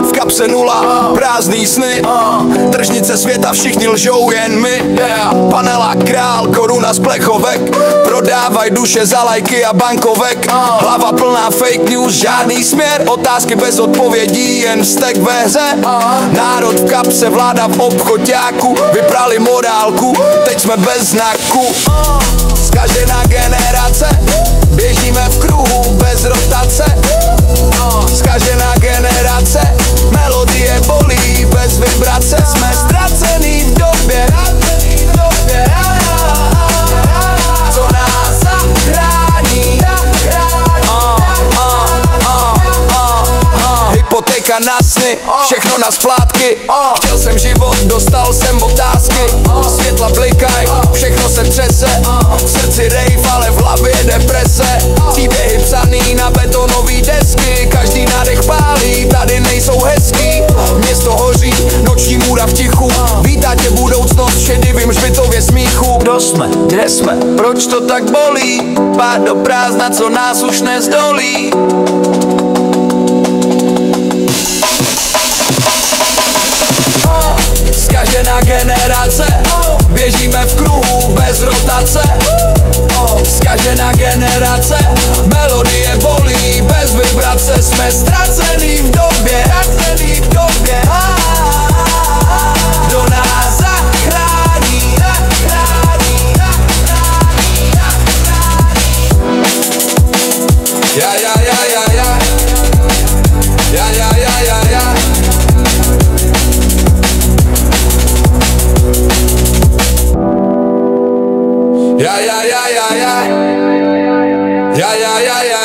V kapse nula, prázdný sny, tržnice světa, všichni lžou, jen my. Panela král, koruna z plechovek, prodávaj duše za lajky a bankovek. Hlava plná fake news, žádný směr, otázky bez odpovědí, jen vztek ve hře. Národ v kapse, vláda v obchoďáku, vyprali morálku, teď jsme bez znaku. Zkažená generace, běžíme v kruhu bez rotace. Zkažená generace, melodie bolí bez vibrace. Jsme ztracený v době, co nás zachrání. Hypotéka na sny, všechno na splátky. Chtěl jsem život, dostal jsem otázky. Světla blikaj, všechno se třese. V srdci rave, ale v hlavě deprese. Příběhy psaný na betonový desky. Každý nádech pálí, tady nejsou hezký. Město hoří, noční můra v tichu. Vítá tě budoucnost v šedivým hřbitově smíchu. Kdo jsme, kde jsme, proč to tak bolí? Pád do prázdna, co nás už nezdolí. Zkažená generace, běžíme v kruhu bez rotace. Zkažená generace, melodie bolí bez vibrace. Jsme ztracený v době, kdo nás zachrání.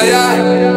Yeah.